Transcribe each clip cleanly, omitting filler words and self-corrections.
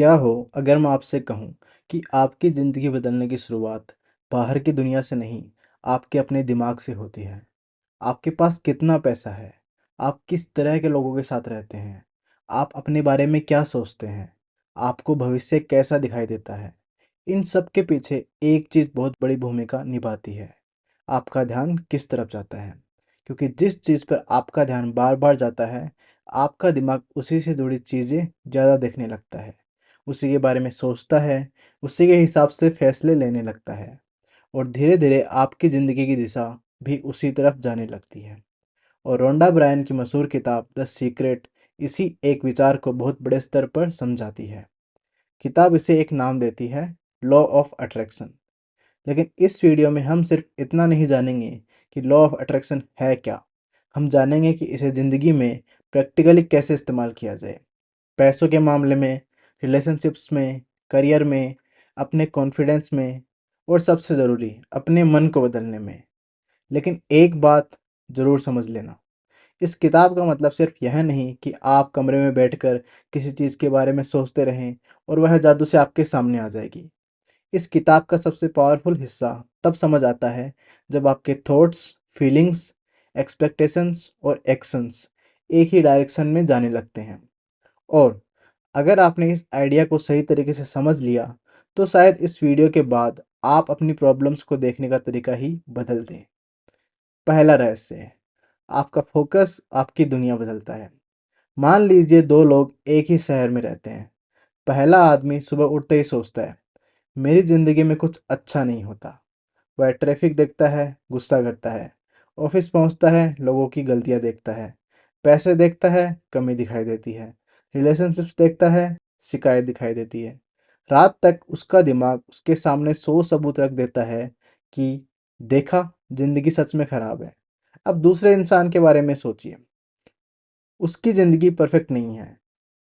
क्या हो अगर मैं आपसे कहूँ कि आपकी ज़िंदगी बदलने की शुरुआत बाहर की दुनिया से नहीं, आपके अपने दिमाग से होती है। आपके पास कितना पैसा है, आप किस तरह के लोगों के साथ रहते हैं, आप अपने बारे में क्या सोचते हैं, आपको भविष्य कैसा दिखाई देता है, इन सब के पीछे एक चीज़ बहुत बड़ी भूमिका निभाती है। आपका ध्यान किस तरफ जाता है, क्योंकि जिस चीज़ पर आपका ध्यान बार बार जाता है, आपका दिमाग उसी से जुड़ी चीज़ें ज़्यादा देखने लगता है, उसी के बारे में सोचता है, उसी के हिसाब से फैसले लेने लगता है और धीरे धीरे आपकी ज़िंदगी की दिशा भी उसी तरफ जाने लगती है। और रोंडा ब्रायन की मशहूर किताब द सीक्रेट इसी एक विचार को बहुत बड़े स्तर पर समझाती है। किताब इसे एक नाम देती है, लॉ ऑफ अट्रैक्शन। लेकिन इस वीडियो में हम सिर्फ इतना नहीं जानेंगे कि लॉ ऑफ अट्रैक्शन है क्या, हम जानेंगे कि इसे ज़िंदगी में प्रैक्टिकली कैसे इस्तेमाल किया जाए। पैसों के मामले में, रिलेशनशिप्स में, करियर में, अपने कॉन्फिडेंस में और सबसे ज़रूरी अपने मन को बदलने में। लेकिन एक बात ज़रूर समझ लेना, इस किताब का मतलब सिर्फ यह नहीं कि आप कमरे में बैठकर किसी चीज़ के बारे में सोचते रहें और वह जादू से आपके सामने आ जाएगी। इस किताब का सबसे पावरफुल हिस्सा तब समझ आता है जब आपके थॉट्स, फीलिंग्स, एक्सपेक्टेशंस और एक्शंस एक ही डायरेक्शन में जाने लगते हैं। और अगर आपने इस आइडिया को सही तरीके से समझ लिया, तो शायद इस वीडियो के बाद आप अपनी प्रॉब्लम्स को देखने का तरीका ही बदल दें। पहला रहस्य, आपका फोकस आपकी दुनिया बदलता है। मान लीजिए दो लोग एक ही शहर में रहते हैं। पहला आदमी सुबह उठते ही सोचता है, मेरी ज़िंदगी में कुछ अच्छा नहीं होता। वह ट्रैफिक देखता है, गुस्सा करता है। ऑफिस पहुंचता है, लोगों की गलतियां देखता है। पैसे देखता है, कमी दिखाई देती है। रिलेशनशिप्स देखता है, शिकायत दिखाई देती है। रात तक उसका दिमाग उसके सामने 100 सबूत रख देता है कि देखा, जिंदगी सच में खराब है। अब दूसरे इंसान के बारे में सोचिए। उसकी ज़िंदगी परफेक्ट नहीं है,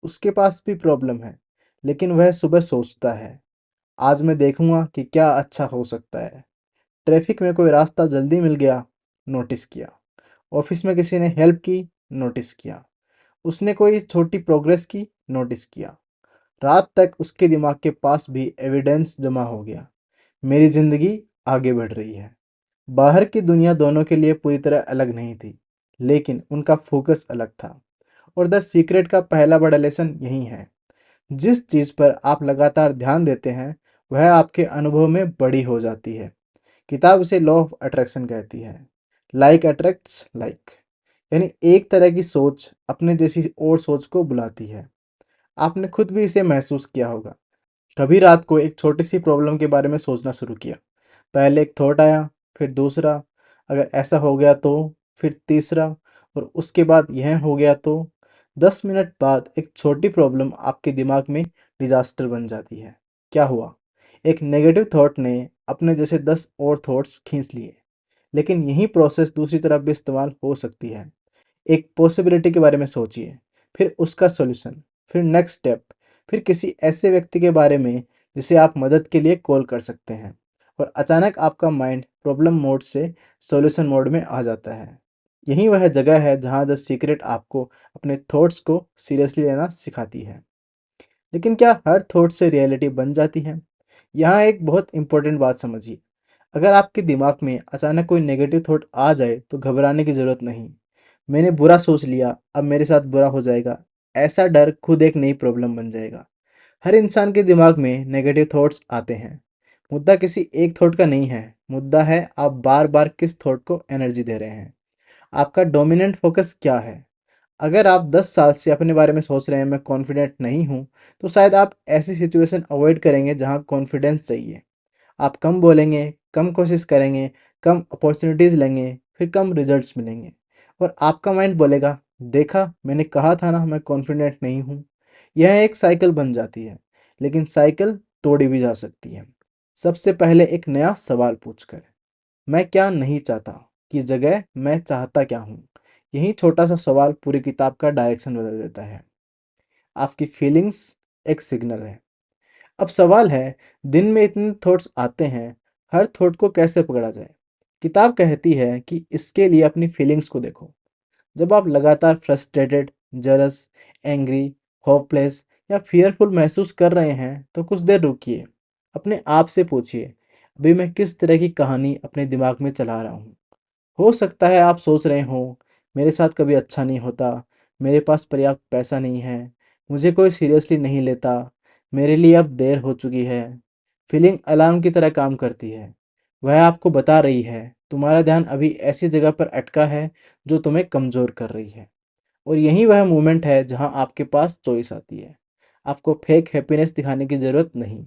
उसके पास भी प्रॉब्लम है, लेकिन वह सुबह सोचता है, आज मैं देखूंगा कि क्या अच्छा हो सकता है। ट्रैफिक में कोई रास्ता जल्दी मिल गया, नोटिस किया। ऑफिस में किसी ने हेल्प की, नोटिस किया। उसने कोई छोटी प्रोग्रेस की, नोटिस किया। रात तक उसके दिमाग के पास भी एविडेंस जमा हो गया, मेरी ज़िंदगी आगे बढ़ रही है। बाहर की दुनिया दोनों के लिए पूरी तरह अलग नहीं थी, लेकिन उनका फोकस अलग था। और द सीक्रेट का पहला बड़ा लेसन यही है, जिस चीज़ पर आप लगातार ध्यान देते हैं, वह आपके अनुभव में बड़ी हो जाती है। किताब इसे लॉ ऑफ अट्रैक्शन कहती है। लाइक अट्रैक्ट्स लाइक, यानी एक तरह की सोच अपने जैसी और सोच को बुलाती है। आपने खुद भी इसे महसूस किया होगा। कभी रात को एक छोटी सी प्रॉब्लम के बारे में सोचना शुरू किया। पहले एक थॉट आया, फिर दूसरा, अगर ऐसा हो गया तो, फिर तीसरा, और उसके बाद यह हो गया तो। 10 मिनट बाद एक छोटी प्रॉब्लम आपके दिमाग में डिजास्टर बन जाती है। क्या हुआ? एक नेगेटिव थॉट ने अपने जैसे 10 और थॉट्स खींच लिए। लेकिन यही प्रोसेस दूसरी तरफ भी इस्तेमाल हो सकती है। एक पॉसिबिलिटी के बारे में सोचिए, फिर उसका सॉल्यूशन, फिर नेक्स्ट स्टेप, फिर किसी ऐसे व्यक्ति के बारे में जिसे आप मदद के लिए कॉल कर सकते हैं, और अचानक आपका माइंड प्रॉब्लम मोड से सॉल्यूशन मोड में आ जाता है। यही वह जगह है जहां द सीक्रेट आपको अपने थॉट्स को सीरियसली लेना सिखाती है। लेकिन क्या हर थॉट से रियलिटी बन जाती है? यहाँ एक बहुत इंपॉर्टेंट बात समझिए। अगर आपके दिमाग में अचानक कोई नेगेटिव थॉट आ जाए तो घबराने की ज़रूरत नहीं। मैंने बुरा सोच लिया, अब मेरे साथ बुरा हो जाएगा, ऐसा डर खुद एक नई प्रॉब्लम बन जाएगा। हर इंसान के दिमाग में नेगेटिव थॉट्स आते हैं। मुद्दा किसी एक थॉट का नहीं है, मुद्दा है आप बार बार किस थॉट को एनर्जी दे रहे हैं। आपका डोमिनेंट फोकस क्या है? अगर आप 10 साल से अपने बारे में सोच रहे हैं मैं कॉन्फिडेंट नहीं हूँ, तो शायद आप ऐसी सिचुएशन अवॉइड करेंगे जहाँ कॉन्फिडेंस चाहिए। आप कम बोलेंगे, कम कोशिश करेंगे, कम अपॉर्चुनिटीज़ लेंगे, फिर कम रिजल्ट्स मिलेंगे। और आपका माइंड बोलेगा, देखा, मैंने कहा था ना मैं कॉन्फिडेंट नहीं हूँ। यह एक साइकिल बन जाती है, लेकिन साइकिल तोड़ी भी जा सकती है। सबसे पहले एक नया सवाल पूछकर, मैं क्या नहीं चाहता की जगह मैं चाहता क्या हूँ। यही छोटा सा सवाल पूरी किताब का डायरेक्शन बदल देता है। आपकी फीलिंग्स एक सिग्नल है। अब सवाल है, दिन में इतने थॉट्स आते हैं, हर थॉट को कैसे पकड़ा जाए? किताब कहती है कि इसके लिए अपनी फीलिंग्स को देखो। जब आप लगातार फ्रस्ट्रेटेड, जेलस, एंग्री, होपलेस या फियरफुल महसूस कर रहे हैं तो कुछ देर रुकिए। अपने आप से पूछिए, अभी मैं किस तरह की कहानी अपने दिमाग में चला रहा हूँ। हो सकता है आप सोच रहे हो, मेरे साथ कभी अच्छा नहीं होता, मेरे पास पर्याप्त पैसा नहीं है, मुझे कोई सीरियसली नहीं लेता, मेरे लिए अब देर हो चुकी है। फीलिंग अलार्म की तरह काम करती है। वह आपको बता रही है तुम्हारा ध्यान अभी ऐसी जगह पर अटका है जो तुम्हें कमज़ोर कर रही है। और यही वह मोमेंट है जहां आपके पास चॉइस आती है। आपको फेक हैप्पीनेस दिखाने की ज़रूरत नहीं।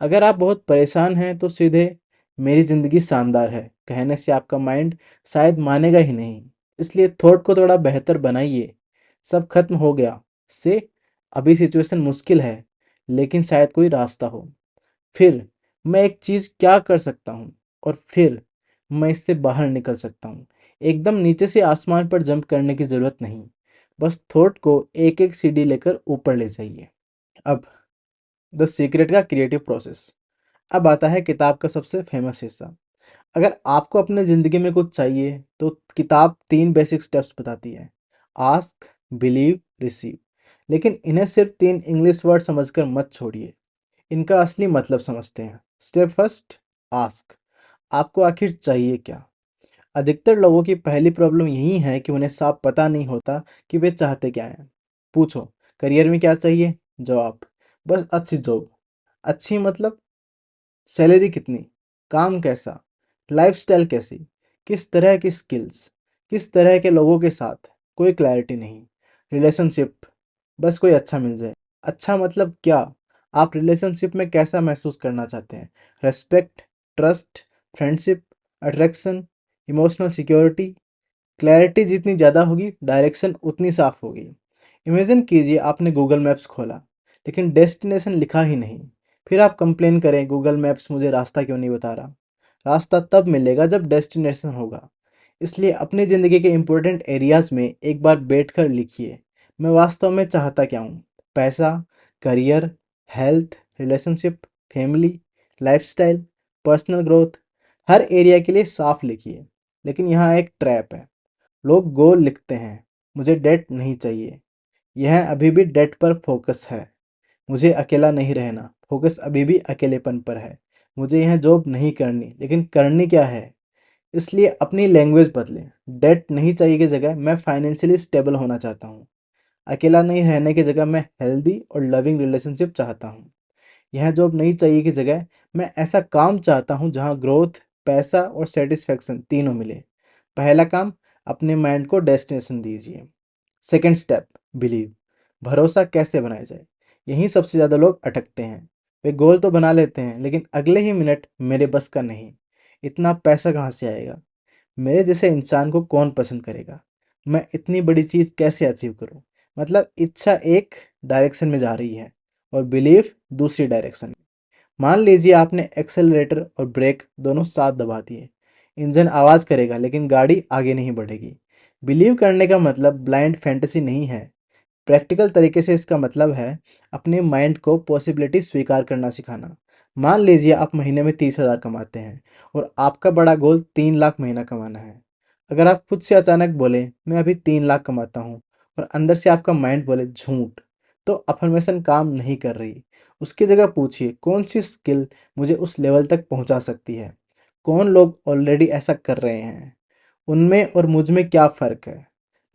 अगर आप बहुत परेशान हैं तो सीधे मेरी ज़िंदगी शानदार है कहने से आपका माइंड शायद मानेगा ही नहीं। इसलिए थॉट को थोड़ा बेहतर बनाइए। सब खत्म हो गया से अभी सिचुएशन मुश्किल है, लेकिन शायद कोई रास्ता हो। फिर मैं एक चीज़ क्या कर सकता हूँ, और फिर मैं इससे बाहर निकल सकता हूँ। एकदम नीचे से आसमान पर जंप करने की ज़रूरत नहीं। बस थॉट को एक एक सीढ़ी लेकर ऊपर ले जाइए। अब द सीक्रेट का क्रिएटिव प्रोसेस। अब आता है किताब का सबसे फेमस हिस्सा। अगर आपको अपने ज़िंदगी में कुछ चाहिए तो किताब 3 बेसिक स्टेप्स बताती है। Ask, believe, receive. लेकिन इन्हें सिर्फ 3 इंग्लिश वर्ड समझकर मत छोड़िए। इनका असली मतलब समझते हैं। Step first, ask. आपको आखिर चाहिए क्या? अधिकतर लोगों की पहली प्रॉब्लम यही है कि उन्हें साफ पता नहीं होता कि वे चाहते क्या हैं। पूछो, करियर में क्या चाहिए? जवाब, बस अच्छी जॉब। अच्छी मतलब सैलरी कितनी, काम कैसा, लाइफस्टाइल कैसी, किस तरह की स्किल्स, किस तरह के लोगों के साथ, कोई क्लैरिटी नहीं। रिलेशनशिप, बस कोई अच्छा मिल जाए। अच्छा मतलब क्या? आप रिलेशनशिप में कैसा महसूस करना चाहते हैं? Respect, trust, friendship, attraction, emotional security. Clarity जितनी ज़्यादा होगी डायरेक्शन उतनी साफ होगी। इमेजिन कीजिए आपने गूगल मैप्स खोला, लेकिन डेस्टिनेशन लिखा ही नहीं। फिर आप कंप्लेन करें, गूगल मैप्स मुझे रास्ता क्यों नहीं बता रहा। रास्ता तब मिलेगा जब डेस्टिनेशन होगा। इसलिए अपनी ज़िंदगी के इंपॉर्टेंट एरियाज़ में एक बार बैठकर लिखिए, मैं वास्तव में चाहता क्या हूँ। पैसा, career, health, relationship, family, lifestyle, personal growth. हर एरिया के लिए साफ लिखिए। लेकिन यहाँ एक ट्रैप है। लोग गोल लिखते हैं, मुझे डेट नहीं चाहिए। यह अभी भी डेट पर फोकस है। मुझे अकेला नहीं रहना, फोकस अभी भी अकेलेपन पर है। मुझे यह जॉब नहीं करनी, लेकिन करनी क्या है। इसलिए अपनी लैंग्वेज बदलें। डेट नहीं चाहिए की जगह मैं फाइनेंशियली स्टेबल होना चाहता हूँ। अकेला नहीं रहने की जगह मैं हेल्दी और लविंग रिलेशनशिप चाहता हूँ। यह जॉब नहीं चाहिए की जगह मैं ऐसा काम चाहता हूँ जहाँ ग्रोथ, पैसा और सेटिस्फैक्शन तीनों मिले। पहला काम, अपने माइंड को डेस्टिनेशन दीजिए। Second step, believe. भरोसा कैसे बनाया जाए? यहीं सबसे ज़्यादा लोग अटकते हैं। वे गोल तो बना लेते हैं, लेकिन अगले ही मिनट मेरे बस का नहीं, इतना पैसा कहाँ से आएगा, मेरे जैसे इंसान को कौन पसंद करेगा, मैं इतनी बड़ी चीज़ कैसे अचीव करूँ। मतलब इच्छा एक डायरेक्शन में जा रही है और बिलीफ दूसरी डायरेक्शन में। मान लीजिए आपने एक्सेलरेटर और ब्रेक दोनों साथ दबा दिए। इंजन आवाज़ करेगा लेकिन गाड़ी आगे नहीं बढ़ेगी। बिलीव करने का मतलब ब्लाइंड फैंटेसी नहीं है। प्रैक्टिकल तरीके से इसका मतलब है अपने माइंड को पॉसिबिलिटी स्वीकार करना सिखाना। मान लीजिए आप महीने में 30,000 कमाते हैं और आपका बड़ा गोल 3 लाख महीना कमाना है। अगर आप खुद से अचानक बोले मैं अभी 3 लाख कमाता हूँ और अंदर से आपका माइंड बोले झूठ, तो अफर्मेशन काम नहीं कर रही। उसकी जगह पूछिए कौन सी स्किल मुझे उस लेवल तक पहुँचा सकती है। कौन लोग ऑलरेडी ऐसा कर रहे हैं, उनमें और मुझ में क्या फ़र्क है।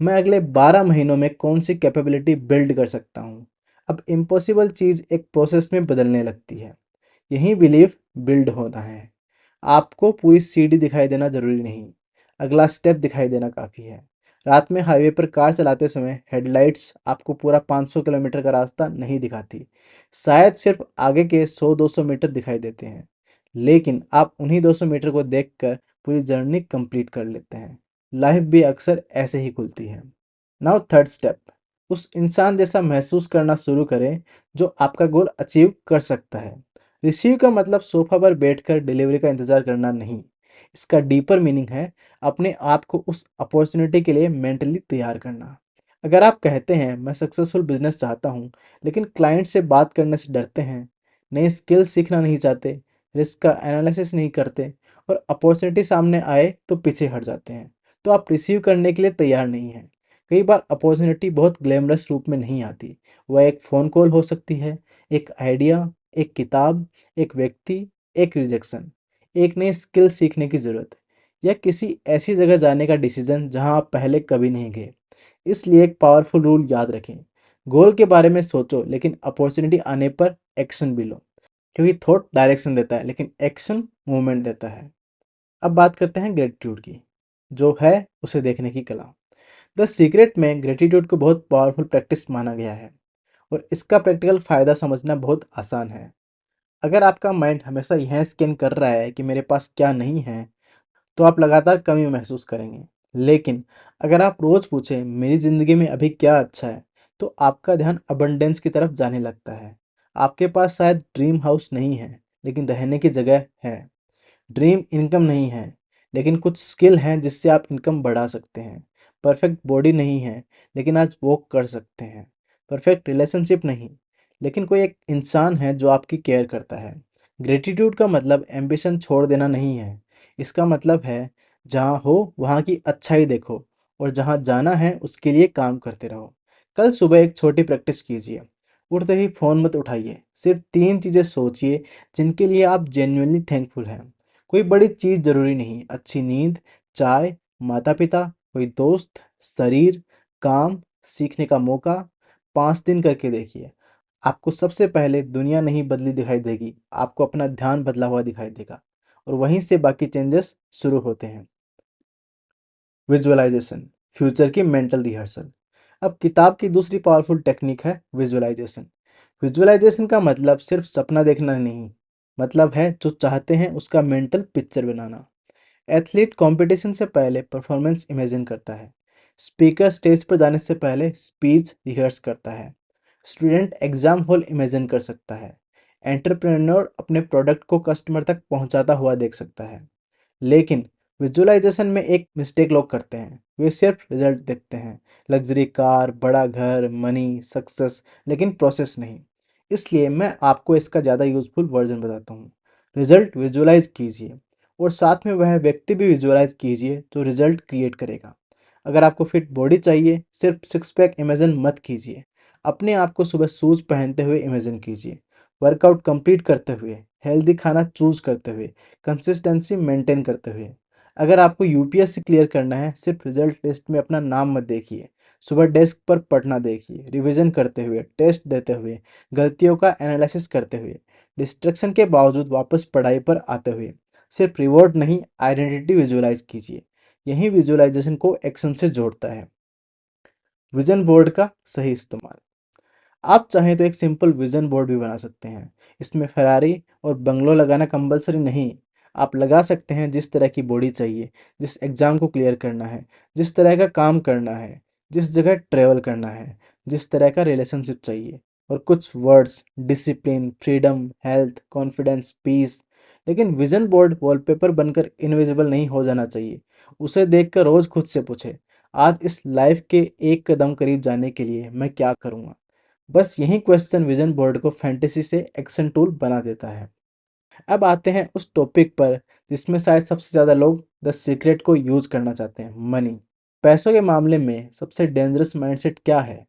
मैं अगले 12 महीनों में कौन सी कैपेबिलिटी बिल्ड कर सकता हूँ। अब इम्पॉसिबल चीज़ एक प्रोसेस में बदलने लगती है। यही बिलीफ बिल्ड होना है। आपको पूरी सीढ़ी दिखाई देना ज़रूरी नहीं, अगला स्टेप दिखाई देना काफ़ी है। रात में हाईवे पर कार चलाते समय हेडलाइट्स आपको पूरा 500 किलोमीटर का रास्ता नहीं दिखाती। शायद सिर्फ आगे के 100-200 मीटर दिखाई देते हैं, लेकिन आप उन्हीं 200 मीटर को देखकर पूरी जर्नी कंप्लीट कर लेते हैं। लाइफ भी अक्सर ऐसे ही खुलती है। नाउ थर्ड स्टेप, उस इंसान जैसा महसूस करना शुरू करें जो आपका गोल अचीव कर सकता है। रिसीव का मतलब सोफा पर बैठकर डिलीवरी का इंतज़ार करना नहीं। इसका डीपर मीनिंग है अपने आप को उस अपॉर्चुनिटी के लिए मेंटली तैयार करना। अगर आप कहते हैं मैं सक्सेसफुल बिजनेस चाहता हूँ, लेकिन क्लाइंट से बात करने से डरते हैं, नई स्किल्स सीखना नहीं चाहते, रिस्क का एनालिसिस नहीं करते और अपॉर्चुनिटी सामने आए तो पीछे हट जाते हैं, तो आप रिसीव करने के लिए तैयार नहीं हैं। कई बार अपॉर्चुनिटी बहुत ग्लैमरस रूप में नहीं आती। वह एक फ़ोन कॉल हो सकती है, एक आइडिया, एक किताब, एक व्यक्ति, एक रिजेक्शन, एक नई स्किल सीखने की ज़रूरत या किसी ऐसी जगह जाने का डिसीजन जहां आप पहले कभी नहीं गए। इसलिए एक पावरफुल रूल याद रखें, गोल के बारे में सोचो लेकिन अपॉर्चुनिटी आने पर एक्शन भी लो, क्योंकि थॉट डायरेक्शन देता है लेकिन एक्शन मूवमेंट देता है। अब बात करते हैं ग्रेटिट्यूड की, जो है उसे देखने की कला। द सीक्रेट में ग्रेटिट्यूड को बहुत पावरफुल प्रैक्टिस माना गया है और इसका प्रैक्टिकल फ़ायदा समझना बहुत आसान है। अगर आपका माइंड हमेशा यह स्कैन कर रहा है कि मेरे पास क्या नहीं है, तो आप लगातार कमी महसूस करेंगे। लेकिन अगर आप रोज़ पूछें मेरी ज़िंदगी में अभी क्या अच्छा है, तो आपका ध्यान अबंडेंस की तरफ जाने लगता है। आपके पास शायद ड्रीम हाउस नहीं है, लेकिन रहने की जगह है। ड्रीम इनकम नहीं है, लेकिन कुछ स्किल हैं जिससे आप इनकम बढ़ा सकते हैं। परफेक्ट बॉडी नहीं है, लेकिन आज वॉक कर सकते हैं। परफेक्ट रिलेशनशिप नहीं, लेकिन कोई एक इंसान है जो आपकी केयर करता है। ग्रेटिट्यूड का मतलब एम्बिशन छोड़ देना नहीं है। इसका मतलब है जहाँ हो वहाँ की अच्छाई देखो और जहाँ जाना है उसके लिए काम करते रहो। कल सुबह एक छोटी प्रैक्टिस कीजिए। उठते ही फ़ोन मत उठाइए, सिर्फ 3 चीज़ें सोचिए जिनके लिए आप जेन्युइनली थैंकफुल हैं। कोई बड़ी चीज़ ज़रूरी नहीं, अच्छी नींद, चाय, माता-पिता, कोई दोस्त, शरीर, काम, सीखने का मौका। 5 दिन करके देखिए। आपको सबसे पहले दुनिया नहीं बदली दिखाई देगी, आपको अपना ध्यान बदला हुआ दिखाई देगा और वहीं से बाकी चेंजेस शुरू होते हैं। विजुअलाइजेशन, फ्यूचर की मेंटल रिहर्सल। अब किताब की दूसरी पावरफुल टेक्निक है विजुअलाइजेशन। विजुअलाइजेशन का मतलब सिर्फ सपना देखना नहीं, मतलब है जो चाहते हैं उसका मेंटल पिक्चर बनाना। एथलीट कंपटीशन से पहले परफॉर्मेंस इमेजिन करता है। स्पीकर स्टेज पर जाने से पहले स्पीच रिहर्स करता है। स्टूडेंट एग्जाम हॉल इमेजिन कर सकता है। एंटरप्रेन्योर अपने प्रोडक्ट को कस्टमर तक पहुंचाता हुआ देख सकता है। लेकिन विजुअलाइजेशन में एक मिस्टेक लोग करते हैं, वे सिर्फ रिजल्ट देखते हैं। लग्जरी कार, बड़ा घर, मनी, सक्सेस, लेकिन प्रोसेस नहीं। इसलिए मैं आपको इसका ज़्यादा यूजफुल वर्जन बताता हूँ। रिजल्ट विजुअलाइज कीजिए और साथ में वह व्यक्ति भी विजुअलाइज कीजिए जो रिजल्ट क्रिएट करेगा। अगर आपको फिट बॉडी चाहिए, सिर्फ सिक्स पैक इमेजिन मत कीजिए। अपने आप को सुबह शूज पहनते हुए इमेजिन कीजिए, वर्कआउट कंप्लीट करते हुए, हेल्दी खाना चूज करते हुए, कंसिस्टेंसी मेंटेन करते हुए। अगर आपको यूपीएससी क्लियर करना है, सिर्फ रिजल्ट लिस्ट में अपना नाम मत देखिए। सुबह डेस्क पर पढ़ना देखिए, रिवीजन करते हुए, टेस्ट देते हुए, गलतियों का एनालिसिस करते हुए, डिस्ट्रैक्शन के बावजूद वापस पढ़ाई पर आते हुए। सिर्फ रिवॉर्ड नहीं, आइडेंटिटी विजुअलाइज कीजिए। यही विजुअलाइजेशन को एक्शन से जोड़ता है। विजन बोर्ड का सही इस्तेमाल। आप चाहें तो एक सिंपल विजन बोर्ड भी बना सकते हैं। इसमें फरारी और बंगलो लगाना कंपलसरी नहीं। आप लगा सकते हैं जिस तरह की बॉडी चाहिए, जिस एग्ज़ाम को क्लियर करना है, जिस तरह का काम करना है, जिस जगह ट्रैवल करना है, जिस तरह का रिलेशनशिप चाहिए। और कुछ words, discipline, freedom, health, confidence, peace. लेकिन विजन बोर्ड वॉलपेपर बनकर इनविजिबल नहीं हो जाना चाहिए। उसे देखकर रोज़ खुद से पूछे, आज इस लाइफ के एक कदम करीब जाने के लिए मैं क्या करूँगा। बस यही क्वेश्चन विजन बोर्ड को फैंटेसी से एक्शन टूल बना देता है। अब आते हैं उस टॉपिक पर जिसमें शायद सबसे ज़्यादा लोग द सीक्रेट को यूज करना चाहते हैं, मनी। पैसों के मामले में सबसे डेंजरस माइंडसेट क्या है?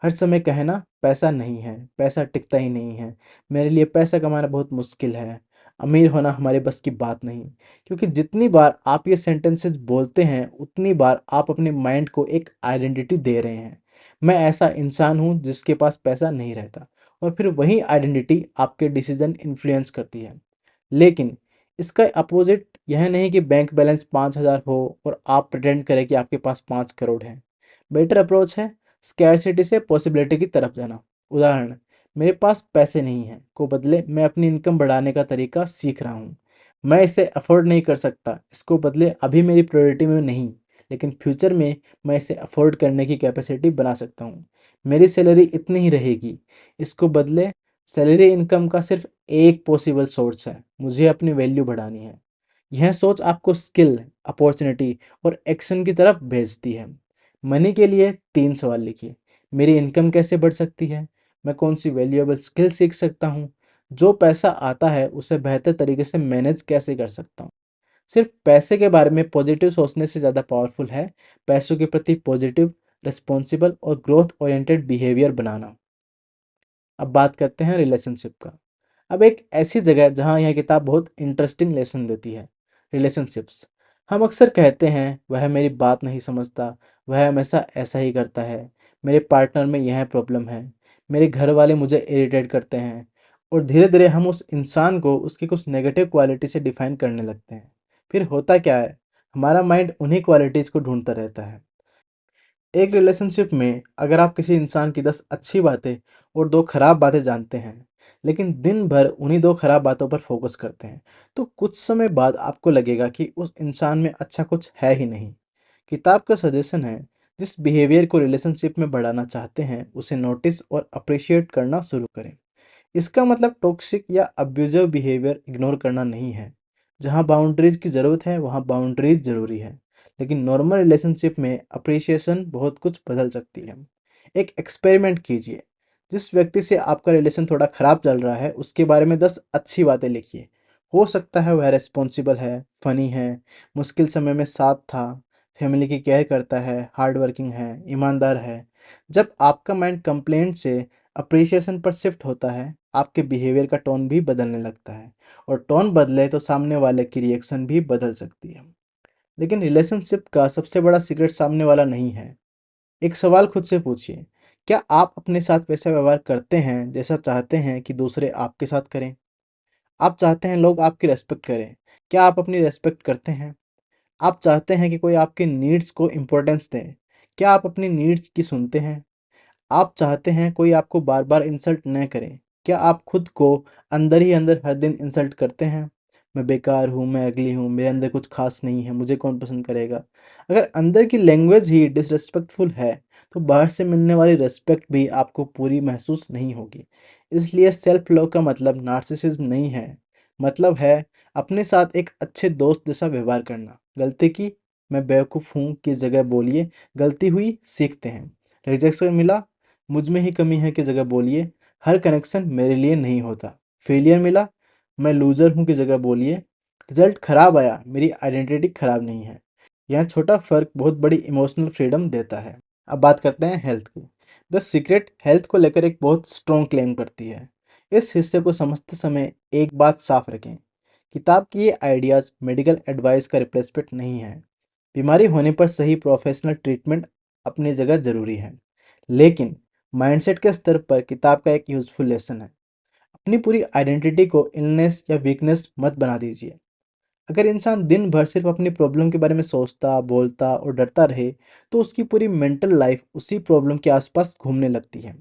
हर समय कहना पैसा नहीं है, पैसा टिकता ही नहीं है, मेरे लिए पैसा कमाना बहुत मुश्किल है, अमीर होना हमारे बस की बात नहीं। क्योंकि जितनी बार आप ये सेंटेंसेस बोलते हैं उतनी बार आप अपने माइंड को एक आइडेंटिटी दे रहे हैं। मैं ऐसा इंसान हूँ जिसके पास पैसा नहीं रहता, और फिर वही आइडेंटिटी आपके डिसीजन इन्फ्लुएंस करती है। लेकिन इसका अपोजिट यह नहीं कि बैंक बैलेंस 5,000 हो और आप प्रिटेंड करें कि आपके पास 5 करोड़ है। बेटर अप्रोच है स्कैरसिटी से पॉसिबिलिटी की तरफ जाना। उदाहरण, मेरे पास पैसे नहीं हैं को बदले मैं अपनी इनकम बढ़ाने का तरीका सीख रहा हूँ। मैं इसे अफोर्ड नहीं कर सकता, इसको बदले अभी मेरी प्रायोरिटी में नहीं, लेकिन फ्यूचर में मैं इसे अफोर्ड करने की कैपेसिटी बना सकता हूँ। मेरी सैलरी इतनी ही रहेगी, इसको बदले सैलरी इनकम का सिर्फ एक पॉसिबल सोर्स है, मुझे अपनी वैल्यू बढ़ानी है। यह सोच आपको स्किल, अपॉर्चुनिटी और एक्शन की तरफ भेजती है। मनी के लिए 3 सवाल लिखिए। मेरी इनकम कैसे बढ़ सकती है? मैं कौन सी वैल्यूएबल स्किल सीख सकता हूँ? जो पैसा आता है उसे बेहतर तरीके से मैनेज कैसे कर सकता हूँ? सिर्फ पैसे के बारे में पॉजिटिव सोचने से ज़्यादा पावरफुल है पैसों के प्रति पॉजिटिव रिस्पॉन्सिबल और ग्रोथ ओरिएंटेड बिहेवियर बनाना। अब बात करते हैं रिलेशनशिप का। अब एक ऐसी जगह जहाँ यह किताब बहुत इंटरेस्टिंग लेसन देती है, रिलेशनशिप्स। हम अक्सर कहते हैं वह मेरी बात नहीं समझता, वह हमेशा ऐसा ही करता है, मेरे पार्टनर में यह प्रॉब्लम है, मेरे घर वाले मुझे इरिटेट करते हैं। और धीरे धीरे हम उस इंसान को उसकी कुछ नेगेटिव क्वालिटी से डिफाइन करने लगते हैं। फिर होता क्या है, हमारा माइंड उन्हीं क्वालिटीज़ को ढूंढता रहता है। एक रिलेशनशिप में अगर आप किसी इंसान की 10 अच्छी बातें और 2 खराब बातें जानते हैं, लेकिन दिन भर उन्हीं 2 खराब बातों पर फोकस करते हैं, तो कुछ समय बाद आपको लगेगा कि उस इंसान में अच्छा कुछ है ही नहीं। किताब का सजेशन है, जिस बिहेवियर को रिलेशनशिप में बढ़ाना चाहते हैं, उसे नोटिस और अप्रिशिएट करना शुरू करें। इसका मतलब टॉक्सिक या अब्यूजिव बिहेवियर इग्नोर करना नहीं है। जहाँ बाउंड्रीज की ज़रूरत है वहाँ बाउंड्रीज ज़रूरी है, लेकिन नॉर्मल रिलेशनशिप में अप्रिशिएशन बहुत कुछ बदल सकती है। एक एक्सपेरिमेंट कीजिए। जिस व्यक्ति से आपका रिलेशन थोड़ा ख़राब चल रहा है उसके बारे में 10 अच्छी बातें लिखिए। हो सकता है वह रिस्पॉन्सिबल है, फ़नी है, मुश्किल समय में साथ था, फैमिली की केयर करता है, हार्ड वर्किंग है, ईमानदार है। जब आपका माइंड कंप्लेंट से अप्रिशिएशन पर शिफ्ट होता है, आपके बिहेवियर का टोन भी बदलने लगता है, और टोन बदले तो सामने वाले की रिएक्शन भी बदल सकती है। लेकिन रिलेशनशिप का सबसे बड़ा सीक्रेट सामने वाला नहीं है। एक सवाल खुद से पूछिए, क्या आप अपने साथ वैसा व्यवहार करते हैं जैसा चाहते हैं कि दूसरे आपके साथ करें? आप चाहते हैं लोग आपकी रेस्पेक्ट करें, क्या आप अपनी रेस्पेक्ट करते हैं? आप चाहते हैं कि कोई आपके नीड्स को इम्पोर्टेंस दें, क्या आप अपनी नीड्स की सुनते हैं? आप चाहते हैं कोई आपको बार बार इंसल्ट न करे, क्या आप खुद को अंदर ही अंदर हर दिन इंसल्ट करते हैं? मैं बेकार हूँ, मैं अगली हूँ, मेरे अंदर कुछ खास नहीं है, मुझे कौन पसंद करेगा? अगर अंदर की लैंग्वेज ही डिसरिस्पेक्टफुल है, तो बाहर से मिलने वाली रिस्पेक्ट भी आपको पूरी महसूस नहीं होगी। इसलिए सेल्फ लव का मतलब नार्सिसिज्म नहीं है। मतलब है अपने साथ एक अच्छे दोस्त जैसा व्यवहार करना। गलती की, मैं बेवकूफ़ हूँ की जगह बोलिए गलती हुई, सीखते हैं। रिजेक्शन मिला, मुझ में ही कमी है की जगह बोलिए हर कनेक्शन मेरे लिए नहीं होता। फेलियर मिला, मैं लूज़र हूँ की जगह बोलिए रिजल्ट खराब आया, मेरी आइडेंटिटी खराब नहीं है। यह छोटा फ़र्क बहुत बड़ी इमोशनल फ्रीडम देता है। अब बात करते हैं हेल्थ की। द सीक्रेट हेल्थ को लेकर एक बहुत स्ट्रॉन्ग क्लेम करती है। इस हिस्से को समझते समय एक बात साफ रखें, किताब की ये आइडियाज़ मेडिकल एडवाइस का रिप्लेसमेंट नहीं है। बीमारी होने पर सही प्रोफेशनल ट्रीटमेंट अपनी जगह ज़रूरी है, लेकिन माइंडसेट के स्तर पर किताब का एक यूज़फुल लेसन है। अपनी पूरी आइडेंटिटी को इलनेस या वीकनेस मत बना दीजिए। अगर इंसान दिन भर सिर्फ अपनी प्रॉब्लम के बारे में सोचता, बोलता और डरता रहे, तो उसकी पूरी मेंटल लाइफ उसी प्रॉब्लम के आसपास घूमने लगती है।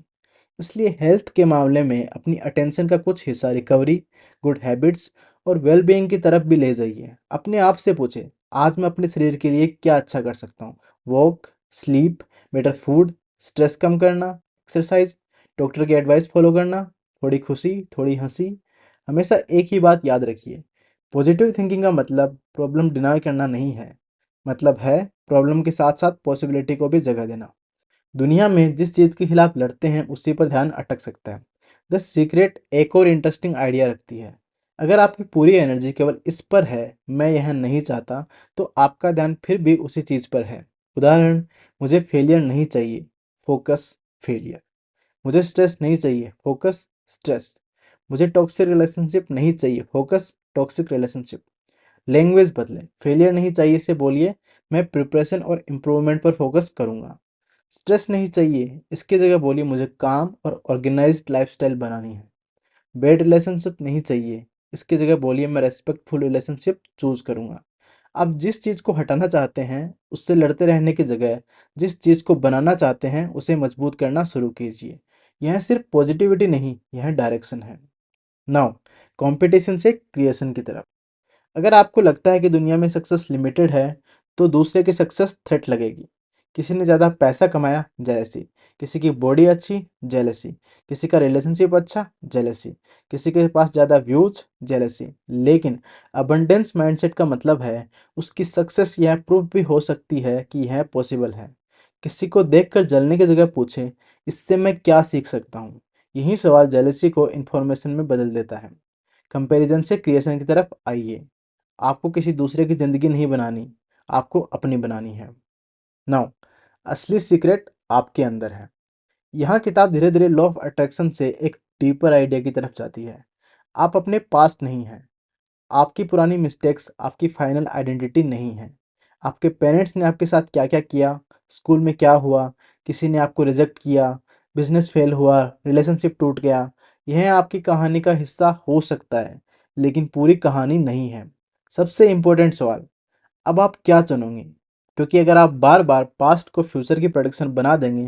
इसलिए हेल्थ के मामले में अपनी अटेंशन का कुछ हिस्सा रिकवरी, गुड हैबिट्स और वेल-बीइंग की तरफ भी ले जाइए। अपने आप से पूछें, आज मैं अपने शरीर के लिए क्या अच्छा कर सकता हूँ? Walk, sleep, better food, stress कम करना, एक्सरसाइज, डॉक्टर की एडवाइस फॉलो करना, थोड़ी खुशी, थोड़ी हंसी। हमेशा एक ही बात याद रखिए, पॉजिटिव थिंकिंग का मतलब प्रॉब्लम डिनाई करना नहीं है, मतलब है प्रॉब्लम के साथ साथ पॉसिबिलिटी को भी जगह देना। दुनिया में जिस चीज़ के खिलाफ लड़ते हैं उसी पर ध्यान अटक सकता है। द सीक्रेट एक और इंटरेस्टिंग आइडिया रखती है। अगर आपकी पूरी एनर्जी केवल इस पर है, मैं यह नहीं चाहता, तो आपका ध्यान फिर भी उसी चीज़ पर है। उदाहरण, मुझे फेलियर नहीं चाहिए, फोकस फेलियर। मुझे स्ट्रेस नहीं चाहिए, फोकस स्ट्रेस। मुझे टॉक्सिक रिलेशनशिप नहीं चाहिए, फोकस टॉक्सिक रिलेशनशिप। लैंग्वेज बदलें, फेलियर नहीं चाहिए से बोलिए मैं प्रिपरेशन और इम्प्रूवमेंट पर फोकस करूँगा। स्ट्रेस नहीं चाहिए, इसकी जगह बोलिए मुझे काम और ऑर्गेनाइज्ड लाइफस्टाइल बनानी है। बैड रिलेशनशिप नहीं चाहिए, इसकी जगह बोलिए मैं रेस्पेक्टफुल रिलेशनशिप चूज करूँगा। आप जिस चीज़ को हटाना चाहते हैं उससे लड़ते रहने की जगह जिस चीज़ को बनाना चाहते हैं उसे मजबूत करना शुरू कीजिए। यह सिर्फ पॉजिटिविटी नहीं, यह डायरेक्शन है। नाउ, कंपटीशन से क्रिएशन की तरफ। अगर आपको लगता है कि दुनिया में सक्सेस लिमिटेड है, तो दूसरे की सक्सेस थ्रेट लगेगी। किसी ने ज़्यादा पैसा कमाया, जेलेसी। किसी की बॉडी अच्छी, जेलेसी। किसी का रिलेशनशिप अच्छा, जेलेसी। किसी के पास ज़्यादा व्यूज, जेलेसी। लेकिन अबंडेंस माइंडसेट का मतलब है उसकी सक्सेस यह प्रूव भी हो सकती है कि यह पॉसिबल है। किसी को देखकर जलने की जगह पूछें, इससे मैं क्या सीख सकता हूँ। यही सवाल जेलेसी को इन्फॉर्मेशन में बदल देता है। कंपैरिजन से क्रिएशन की तरफ आइए। आपको किसी दूसरे की ज़िंदगी नहीं बनानी, आपको अपनी बनानी है। नाउ, असली सीक्रेट आपके अंदर है। यहाँ किताब धीरे धीरे लॉ ऑफ अट्रैक्शन से एक डीपर आइडिया की तरफ जाती है। आप अपने पास्ट नहीं हैं। आपकी पुरानी मिस्टेक्स आपकी फाइनल आइडेंटिटी नहीं है। आपके पेरेंट्स ने आपके साथ क्या क्या किया, स्कूल में क्या हुआ, किसी ने आपको रिजेक्ट किया, बिजनेस फेल हुआ, रिलेशनशिप टूट गया, यह आपकी कहानी का हिस्सा हो सकता है, लेकिन पूरी कहानी नहीं है। सबसे इम्पोर्टेंट सवाल, अब आप क्या चुनोगे? क्योंकि अगर आप बार बार पास्ट को फ्यूचर की प्रोडिक्शन बना देंगे,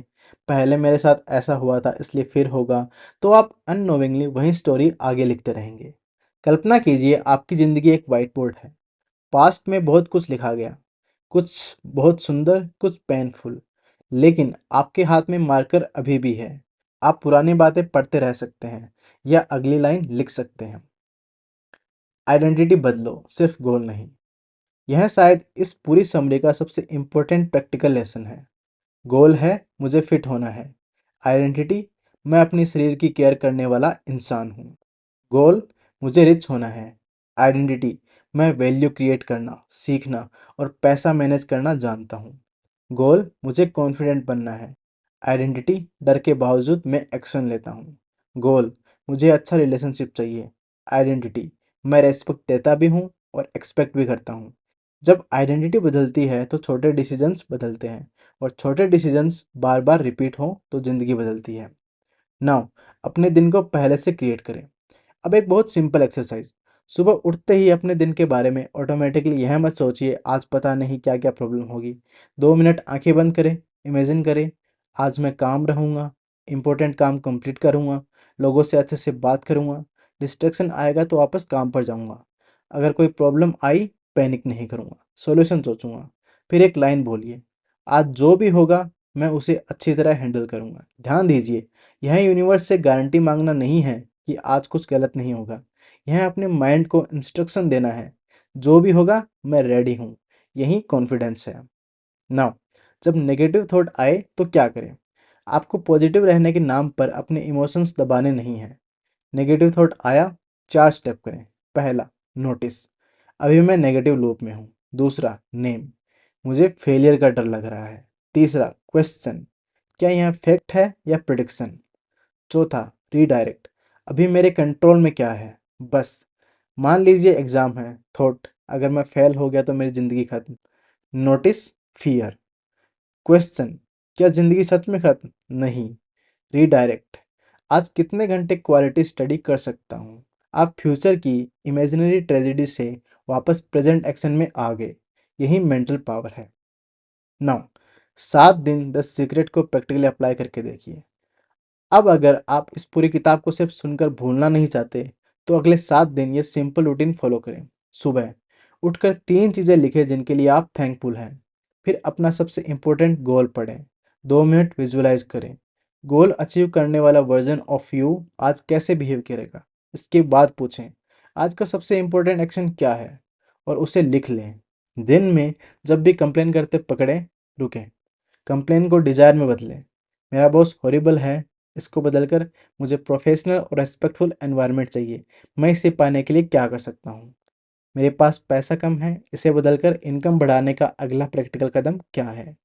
पहले मेरे साथ ऐसा हुआ था इसलिए फिर होगा, तो आप अननोविंगली वही स्टोरी आगे लिखते रहेंगे। कल्पना कीजिए आपकी ज़िंदगी एक वाइट बोर्ड है। पास्ट में बहुत कुछ लिखा गया, कुछ बहुत सुंदर, कुछ पेनफुल, लेकिन आपके हाथ में मार्कर अभी भी है। आप पुरानी बातें पढ़ते रह सकते हैं या अगली लाइन लिख सकते हैं। आइडेंटिटी बदलो, सिर्फ गोल नहीं। यह शायद इस पूरी समरी का सबसे इम्पोर्टेंट प्रैक्टिकल लेसन है। गोल है मुझे फिट होना है। आइडेंटिटी मैं अपनी शरीर की केयर करने वाला इंसान हूँ। गोल मुझे रिच होना है। आइडेंटिटी मैं वैल्यू क्रिएट करना, सीखना और पैसा मैनेज करना जानता हूँ। गोल मुझे कॉन्फिडेंट बनना है। आइडेंटिटी डर के बावजूद मैं एक्शन लेता हूँ। गोल मुझे अच्छा रिलेशनशिप चाहिए। आइडेंटिटी मैं रेस्पेक्ट देता भी हूँ और एक्सपेक्ट भी करता हूँ। जब आइडेंटिटी बदलती है तो छोटे डिसीजंस बदलते हैं, और छोटे डिसीजंस बार बार रिपीट हों तो ज़िंदगी बदलती है। नाउ अपने दिन को पहले से क्रिएट करें। अब एक बहुत सिंपल एक्सरसाइज, सुबह उठते ही अपने दिन के बारे में ऑटोमेटिकली यह मत सोचिए आज पता नहीं क्या क्या प्रॉब्लम होगी। 2 मिनट आंखें बंद करें, इमेजिन करें आज मैं काम रहूँगा, इंपॉर्टेंट काम कंप्लीट करूँगा, लोगों से अच्छे से बात करूँगा, डिस्ट्रैक्शन आएगा तो वापस काम पर जाऊँगा, अगर कोई प्रॉब्लम आई पैनिक नहीं करूँगा, सॉल्यूशन सोचूंगा। फिर एक लाइन बोलिए, आज जो भी होगा मैं उसे अच्छी तरह हैंडल करूँगा। ध्यान दीजिए, यह यूनिवर्स से गारंटी मांगना नहीं है कि आज कुछ गलत नहीं होगा। यह अपने माइंड को इंस्ट्रक्शन देना है, जो भी होगा मैं रेडी हूँ। यही कॉन्फिडेंस है। नाउ जब नेगेटिव थॉट आए तो क्या करें? आपको पॉजिटिव रहने के नाम पर अपने इमोशंस दबाने नहीं हैं। नेगेटिव थॉट आया, 4 स्टेप करें। पहला, नोटिस, अभी मैं नेगेटिव लूप में हूँ। दूसरा, नेम, मुझे फेलियर का डर लग रहा है। तीसरा, क्वेश्चन, क्या यह फैक्ट है या प्रिडिक्शन? चौथा, रीडायरेक्ट, अभी मेरे कंट्रोल में क्या है? बस मान लीजिए एग्जाम है। थॉट, अगर मैं फेल हो गया तो मेरी ज़िंदगी खत्म। Notice, fear. क्वेश्चन, क्या ज़िंदगी सच में खत्म? नहीं। रीडायरेक्ट, आज कितने घंटे क्वालिटी स्टडी कर सकता हूँ? आप फ्यूचर की इमेजिनरी ट्रेजेडी से वापस प्रेजेंट एक्शन में आ गए। यही मेंटल पावर है। नाउ 7 दिन 10 सीक्रेट को प्रैक्टिकली अप्लाई करके देखिए। अब अगर आप इस पूरी किताब को सिर्फ सुनकर भूलना नहीं चाहते, तो अगले 7 दिन ये सिंपल रूटीन फॉलो करें। सुबह उठकर 3 चीज़ें लिखें जिनके लिए आप थैंकफुल हैं। फिर अपना सबसे इम्पोर्टेंट गोल पढ़ें। 2 मिनट विजुअलाइज करें। गोल अचीव करने वाला वर्जन ऑफ यू आज कैसे बिहेव करेगा। इसके बाद पूछें, आज का सबसे इम्पोर्टेंट एक्शन क्या है, और उसे लिख लें। दिन में जब भी कंप्लेन करते पकड़ें, रुकें, कंप्लेन को डिज़ायर में बदलें। मेरा बॉस हॉरिबल है, इसको बदलकर मुझे प्रोफेशनल और रेस्पेक्टफुल एनवायरनमेंट चाहिए। मैं इसे पाने के लिए क्या कर सकता हूँ? मेरे पास पैसा कम है, इसे बदलकर इनकम बढ़ाने का अगला प्रैक्टिकल कदम क्या है?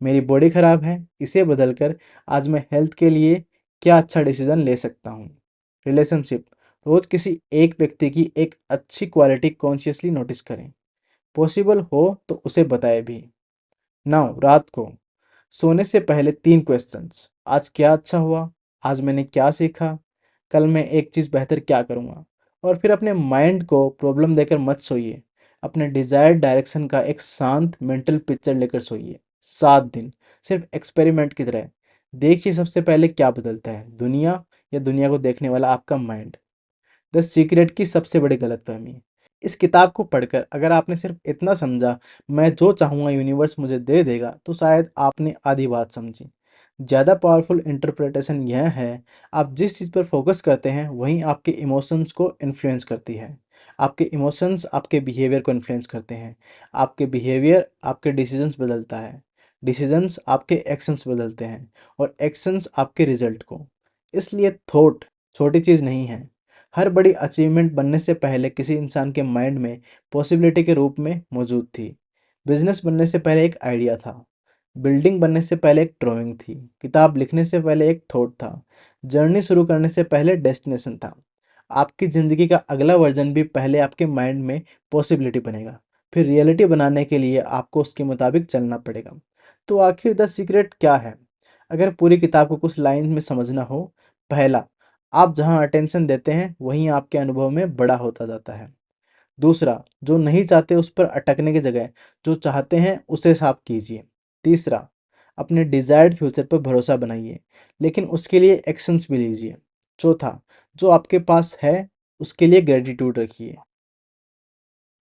मेरी बॉडी खराब है, इसे बदलकर आज मैं हेल्थ के लिए क्या अच्छा डिसीजन ले सकता हूँ? रिलेशनशिप, रोज किसी एक व्यक्ति की एक अच्छी क्वालिटी कॉन्शियसली नोटिस करें। पॉसिबल हो तो उसे बताएं भी। नाउ रात को सोने से पहले 3 क्वेश्चंस, आज क्या अच्छा हुआ, आज मैंने क्या सीखा, कल मैं एक चीज़ बेहतर क्या करूँगा। और फिर अपने माइंड को प्रॉब्लम देकर मत सोइए, अपने डिजायर्ड डायरेक्शन का एक शांत मेंटल पिक्चर लेकर सोइए। 7 दिन सिर्फ एक्सपेरिमेंट की तरह देखिए, सबसे पहले क्या बदलता है, दुनिया या दुनिया को देखने वाला आपका माइंड। द सीक्रेट की सबसे बड़ी गलतफहमी, इस किताब को पढ़कर अगर आपने सिर्फ इतना समझा, मैं जो चाहूँगा यूनिवर्स मुझे दे देगा, तो शायद आपने आधी बात समझी। ज़्यादा पावरफुल इंटरप्रिटेशन यह है, आप जिस चीज़ पर फोकस करते हैं वहीं आपके इमोशंस को इन्फ्लुएंस करती है। आपके इमोशंस आपके बिहेवियर को इन्फ्लुएंस करते हैं। आपके बिहेवियर आपके डिसीजंस बदलता है। डिसीजंस आपके एक्शंस बदलते हैं, और एक्शंस आपके रिजल्ट को। इसलिए थॉट छोटी चीज़ नहीं है। हर बड़ी अचीवमेंट बनने से पहले किसी इंसान के माइंड में पॉसिबिलिटी के रूप में मौजूद थी। बिजनेस बनने से पहले एक आइडिया था। बिल्डिंग बनने से पहले एक ड्राइंग थी, किताब लिखने से पहले एक थॉट था, जर्नी शुरू करने से पहले डेस्टिनेशन था। आपकी ज़िंदगी का अगला वर्जन भी पहले आपके माइंड में पॉसिबिलिटी बनेगा, फिर रियलिटी बनाने के लिए आपको उसके मुताबिक चलना पड़ेगा। तो आखिर द सीक्रेट क्या है? अगर पूरी किताब को कुछ लाइन में समझना हो, पहला, आप जहाँ अटेंशन देते हैं वहीं आपके अनुभव में बड़ा होता जाता है। दूसरा, जो नहीं चाहते उस पर अटकने की जगह जो चाहते हैं उसे साफ कीजिए। तीसरा, अपने डिजायर्ड फ्यूचर पर भरोसा बनाइए, लेकिन उसके लिए एक्शंस भी लीजिए। चौथा, जो आपके पास है उसके लिए ग्रेटिट्यूड रखिए।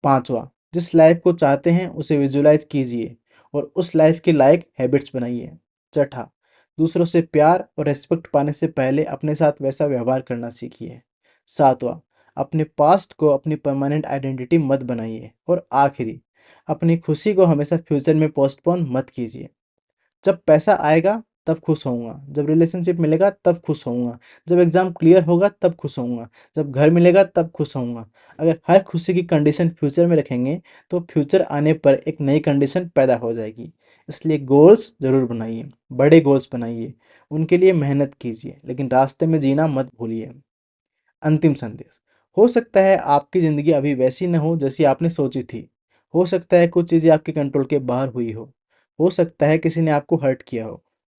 पांचवा, जिस लाइफ को चाहते हैं उसे विजुलाइज कीजिए और उस लाइफ के लायक हैबिट्स बनाइए। छठा, दूसरों से प्यार और रिस्पेक्ट पाने से पहले अपने साथ वैसा व्यवहार करना सीखिए। सातवां, अपने पास्ट को अपनी परमानेंट आइडेंटिटी मत बनाइए। और आखिरी, अपनी खुशी को हमेशा फ्यूचर में पोस्टपोन मत कीजिए। जब पैसा आएगा तब खुश होऊंगा, जब रिलेशनशिप मिलेगा तब खुश होऊंगा, जब एग्जाम क्लियर होगा तब खुश होऊंगा, जब घर मिलेगा तब खुश होऊंगा। अगर हर खुशी की कंडीशन फ्यूचर में रखेंगे तो फ्यूचर आने पर एक नई कंडीशन पैदा हो जाएगी। इसलिए गोल्स जरूर बनाइए, बड़े गोल्स बनाइए, उनके लिए मेहनत कीजिए, लेकिन रास्ते में जीना मत भूलिए। अंतिम संदेश, हो सकता है आपकी ज़िंदगी अभी वैसी न हो जैसी आपने सोची थी। हो सकता है कुछ चीज़ें आपके कंट्रोल के बाहर हुई हो सकता है किसी ने आपको हर्ट किया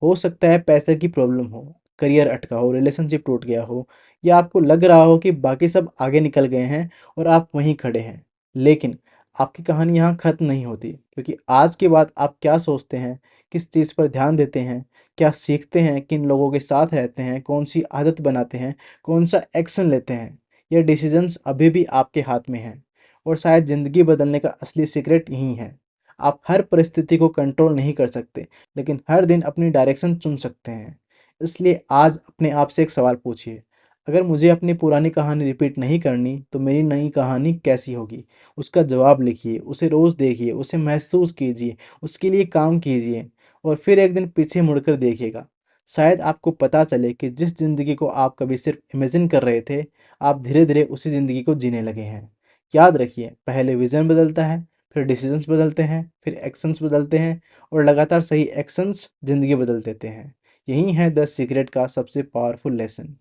हो सकता है पैसे की प्रॉब्लम हो, करियर अटका हो, रिलेशनशिप टूट गया हो, या आपको लग रहा हो कि बाकी सब आगे निकल गए हैं और आप वहीं खड़े हैं। लेकिन आपकी कहानी यहाँ खत्म नहीं होती, क्योंकि आज के बाद आप क्या सोचते हैं, किस चीज़ पर ध्यान देते हैं, क्या सीखते हैं, किन लोगों के साथ रहते हैं, कौन सी आदत बनाते हैं, कौन सा एक्शन लेते हैं, ये डिसीजंस अभी भी आपके हाथ में हैं। और शायद ज़िंदगी बदलने का असली सीक्रेट यही है। आप हर परिस्थिति को कंट्रोल नहीं कर सकते, लेकिन हर दिन अपनी डायरेक्शन चुन सकते हैं। इसलिए आज अपने आप से एक सवाल पूछिए, अगर मुझे अपनी पुरानी कहानी रिपीट नहीं करनी तो मेरी नई कहानी कैसी होगी? उसका जवाब लिखिए, उसे रोज़ देखिए, उसे महसूस कीजिए, उसके लिए काम कीजिए और फिर एक दिन पीछे मुड़कर देखिएगा। शायद आपको पता चले कि जिस ज़िंदगी को आप कभी सिर्फ इमेजिन कर रहे थे, आप धीरे धीरे उसी ज़िंदगी को जीने लगे हैं। याद रखिए, पहले विज़न बदलता है, फिर डिसीजंस बदलते हैं, फिर एक्शंस बदलते हैं और लगातार सही एक्शंस ज़िंदगी बदल देते हैं। यही है द सीक्रेट का सबसे पावरफुल लेसन।